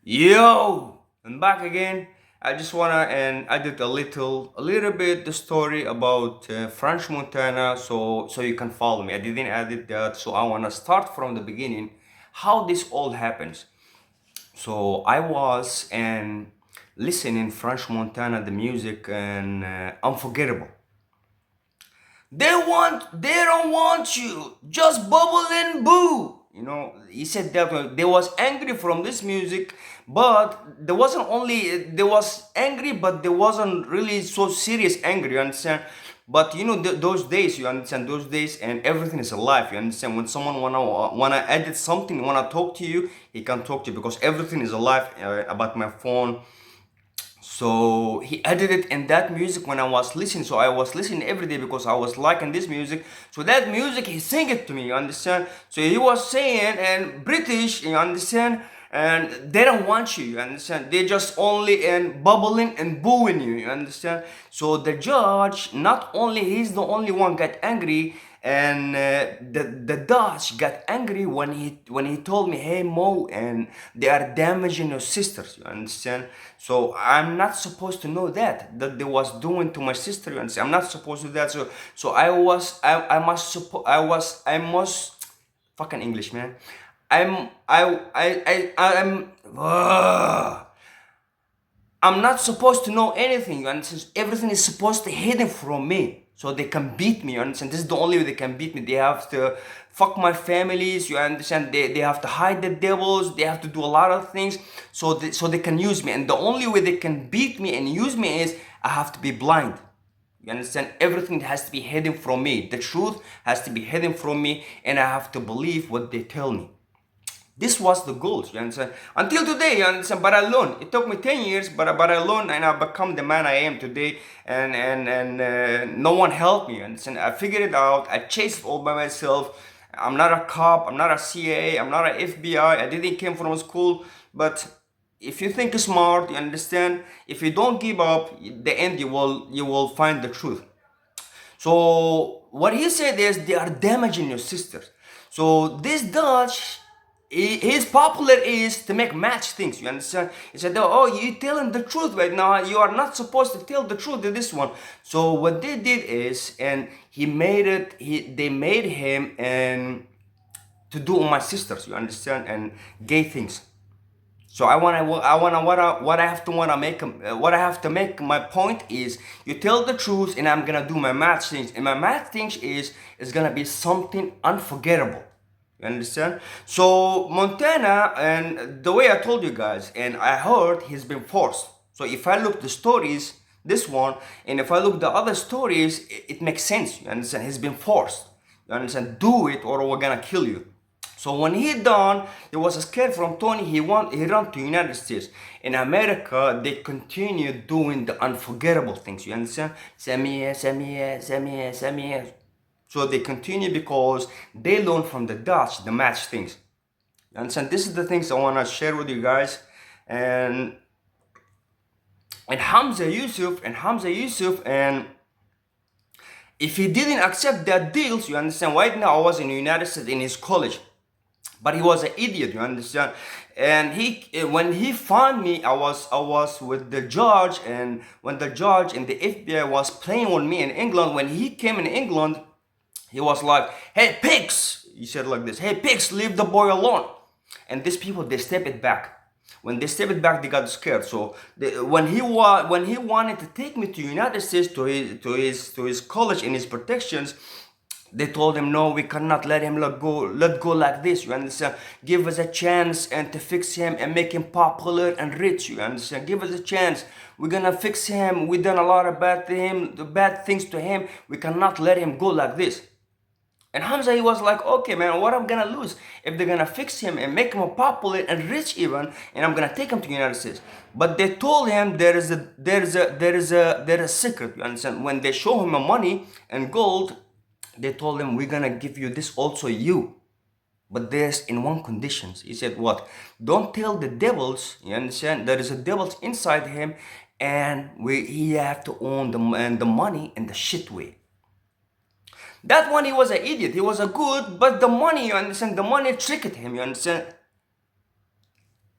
Yo, I'm back again. I just wanna and I did a little bit the story about French Montana, so you can follow me. I didn't edit that, so I wanna start from the beginning, how this all happens. So I was and listening French Montana the music and unforgettable. They don't want you. Just bubble and boo. He said that they was angry from this music, but there was angry, but there wasn't really so serious angry. You understand? But those days, you understand those days, and everything is alive. You understand? When someone wanna edit something, wanna talk to you, he can talk to you because everything is alive about my phone. So he edited in that music when I was listening. So I was listening every day because I was liking this music. So that music he sang it to me, you understand? So he was saying and British, you understand? And they don't want you, you understand? They just only and bubbling and booing you, you understand? So the judge, not only he's the only one got angry, and the Dutch got angry when he told me, "Hey Mo, and they are damaging your sisters." You understand? So I'm not supposed to know that they was doing to my sister. You understand? I'm not supposed to do that. So I must fucking English, man. I'm I'm not supposed to know anything, you understand? Everything is supposed to hidden from me. So they can beat me, you understand? This is the only way they can beat me. They have to fuck my families, you understand? They have to hide the devils, they have to do a lot of things so they can use me. And the only way they can beat me and use me is I have to be blind. You understand? Everything has to be hidden from me. The truth has to be hidden from me, and I have to believe what they tell me. This was the goal, you understand? Until today, you understand? But I learned. It took me 10 years, but I learned and I become the man I am today. And no one helped me, you understand? I figured it out. I chased it all by myself. I'm not a cop. I'm not a CIA. I'm not a FBI. I didn't came from school. But if you think smart, you understand? If you don't give up, the end you will find the truth. So what he said is they are damaging your sisters. So this Dutch, his popular is to make match things. You understand? He said, "Oh, you telling the truth right now. You are not supposed to tell the truth to this one." So what they did is, and he made it. They made him and to do on my sisters. You understand? And gay things. So what I have to wanna make what I have to make my point is you tell the truth and I'm gonna do my math things, and my math things is gonna be something unforgettable. You understand? So Montana, and the way I told you guys, and I heard he's been forced. So if I look the stories, this one, and if I look the other stories, it makes sense. You understand? He's been forced. You understand? Do it or we're gonna kill you. So when he done, he was scared from Tony. He ran to United States. In America, they continue doing the unforgettable things. You understand? Samia, Samia, Samia, Samia. So they continue because they learn from the Dutch the match things. You understand? This is the things I wanna share with you guys. And and if he didn't accept that deals, you understand? Right now I was in the United States in his college. But he was an idiot, you understand? And when he found me, I was with the judge, and when the judge and the FBI was playing on me in England, when he came in England, he was like, "Hey pigs," he said like this, "Hey pigs, leave the boy alone." And these people, they step it back. When they step it back, they got scared. So when he wanted to take me to United States to his college and his protections, they told him, "No, we cannot let him let go like this. You understand? Give us a chance and to fix him and make him popular and rich. You understand? Give us a chance. We're gonna fix him. We done a lot of bad things to him. We cannot let him go like this." And Hamza, he was like, "Okay, man, what I'm gonna lose if they're gonna fix him and make him popular and rich even, and I'm gonna take him to the United States." But they told him there is a secret. You understand? When they show him money and gold, they told him, "We're gonna give you this also you. But there's in one conditions." He said, "What? Don't tell the devils, you understand? There is a devils inside him, and he have to own the money in the shit way." That one, he was an idiot. He was a good, but the money, you understand? The money tricked him, you understand?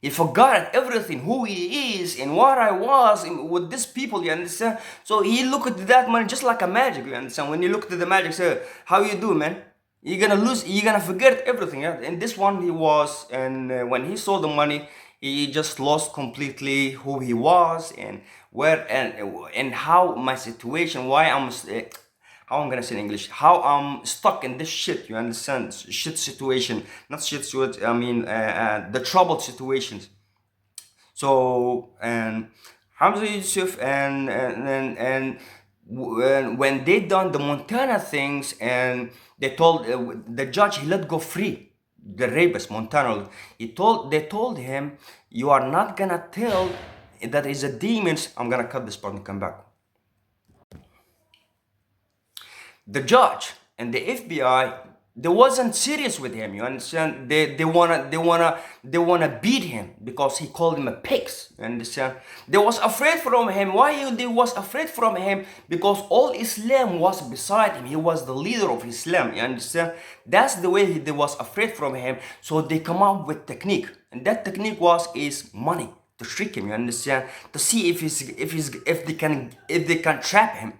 He forgot everything, who he is and what I was with these people, you understand? So he looked at that money just like a magic, you understand? When you look at the magic, say, how you do, man? You're gonna lose, you're gonna forget everything. Yeah? And this one he was, and when he saw the money, he just lost completely who he was and where and how my situation, why how I'm gonna say in English, how I'm stuck in this shit, you understand? Shit situation, not shit, I mean, the troubled situations. So, and Hamza Yusuf and when they done the Montana things, and they told the judge, he let go free the rapist Montana. They told him, you are not gonna tell that is a demons. I'm gonna cut this part and come back. The judge and the FBI, they wasn't serious with him. You understand? They wanna beat him because he called him a pigs. You understand? They was afraid from him. Why they was afraid from him? Because all Islam was beside him. He was the leader of Islam. You understand? That's the way they was afraid from him. So they come up with technique, and that technique is money to trick him. You understand? To see if they can trap him,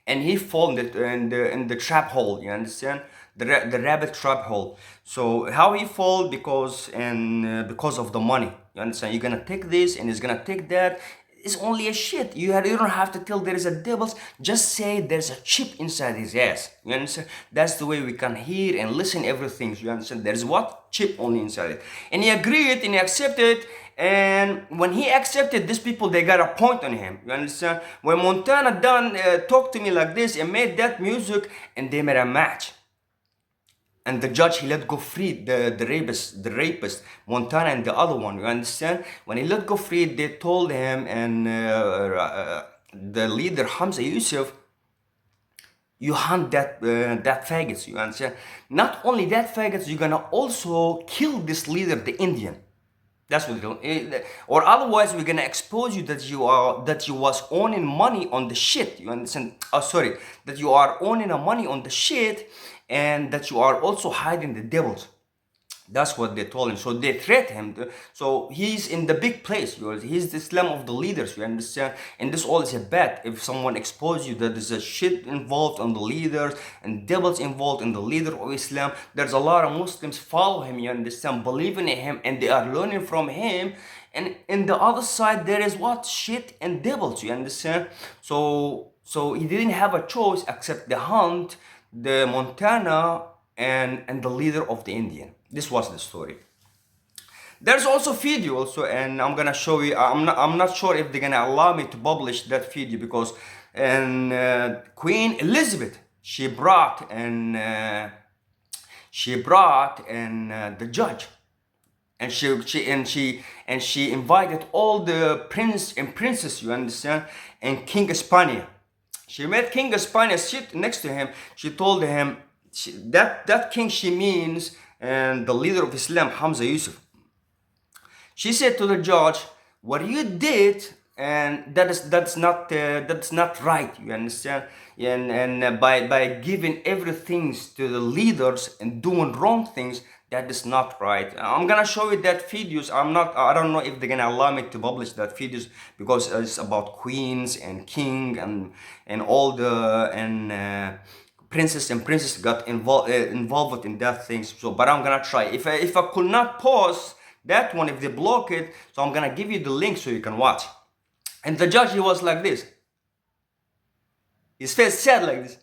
and he fall in the trap hole. You understand? The rabbit trap hole. So how he fall? Because of the money. You understand? You're gonna take this and he's gonna take that. It's only a shit. You don't have to tell there is a devils. Just say there's a chip inside his ass. You understand? That's the way we can hear and listen everything. You understand? There's what? Chip only inside it. And he agreed and he accepted. And when he accepted, these people, they got a point on him. You understand? When Montana done talked to me like this and made that music, and they made a match, and the judge, he let go free the rapist Montana and the other one. You understand? When he let go free, they told him, and the leader Hamza Yusuf, you hunt that faggots. You understand? Not only that faggots, you're gonna also kill this leader, the Indian. That's what they do. Or otherwise, we're gonna expose you that you was owning money on the shit. You understand? Oh, sorry, that you are owning a money on the shit, and that you are also hiding the devils. That's what they told him. So they threat him. So he's in the big place. He's the Islam of the leaders. You understand? And this all is a bet. If someone exposes you that there's a shit involved on the leaders and devils involved in the leader of Islam, there's a lot of Muslims follow him. You understand? Believing in him, and they are learning from him. And in the other side, there is what? Shit and devils. You understand? So he didn't have a choice except the hunt, the Montana, and the leader of the Indian. This was the story. There's also video also, and I'm gonna show you. I'm not sure if they're gonna allow me to publish that video, because and Queen Elizabeth, she brought the judge, and she invited all the prince and princess, you understand, and King Espana. She made King Espana sit next to him. She told him, that king she means, and the leader of Islam, Hamza Yusuf. She said to the judge, what you did, and that's not right. You understand? And by giving everything to the leaders and doing wrong things, that is not right. I'm gonna show you that videos. I don't know if they're gonna allow me to publish that videos, because it's about queens and king and all the princess and princess got involved in that things. So, but I'm gonna try. If I could not pause that one, if they block it, so I'm gonna give you the link so you can watch. And the judge, he was like this. His face said like this.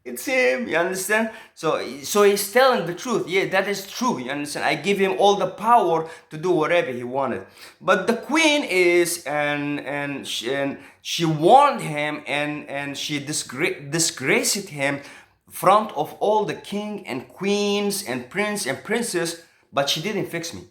It's him, you understand? So he's telling the truth. Yeah, that is true, you understand? I give him all the power to do whatever he wanted. But the queen is, and she warned him, and she disgraced him front of all the king and queens and prince and princess, but she didn't fix me.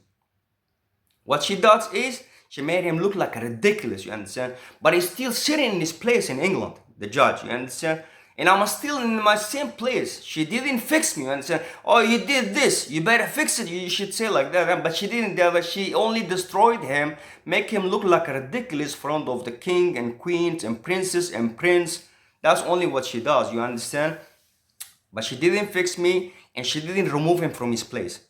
What she does is, she made him look like a ridiculous, you understand? But he's still sitting in his place in England, the judge, you understand? And I'm still in my same place. She didn't fix me, you understand? Oh, you did this, you better fix it, you should say like that. But she didn't do that. She only destroyed him, make him look like a ridiculous front of the king and queens and princess and prince. That's only what she does, you understand? But she didn't fix me, and she didn't remove him from his place.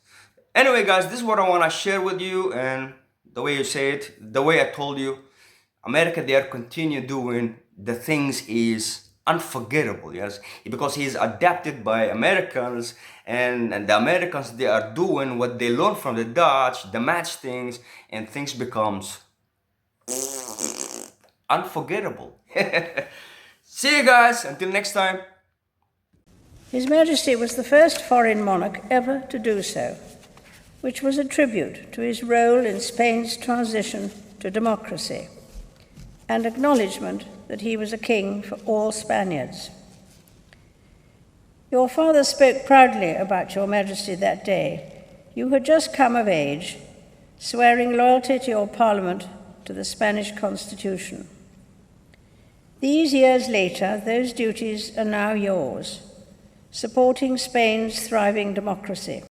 Anyway, guys, this is what I want to share with you, and the way you say it, the way I told you, America, they are continue doing the things is unforgettable, yes, because he's adapted by Americans, and the Americans, they are doing what they learned from the Dutch, the match things, and things becomes unforgettable. See you guys, until next time. His Majesty was the first foreign monarch ever to do so, which was a tribute to his role in Spain's transition to democracy, and acknowledgement that he was a king for all Spaniards. Your father spoke proudly about Your Majesty that day. You had just come of age, swearing loyalty to your Parliament, to the Spanish Constitution. These years later, those duties are now yours, supporting Spain's thriving democracy.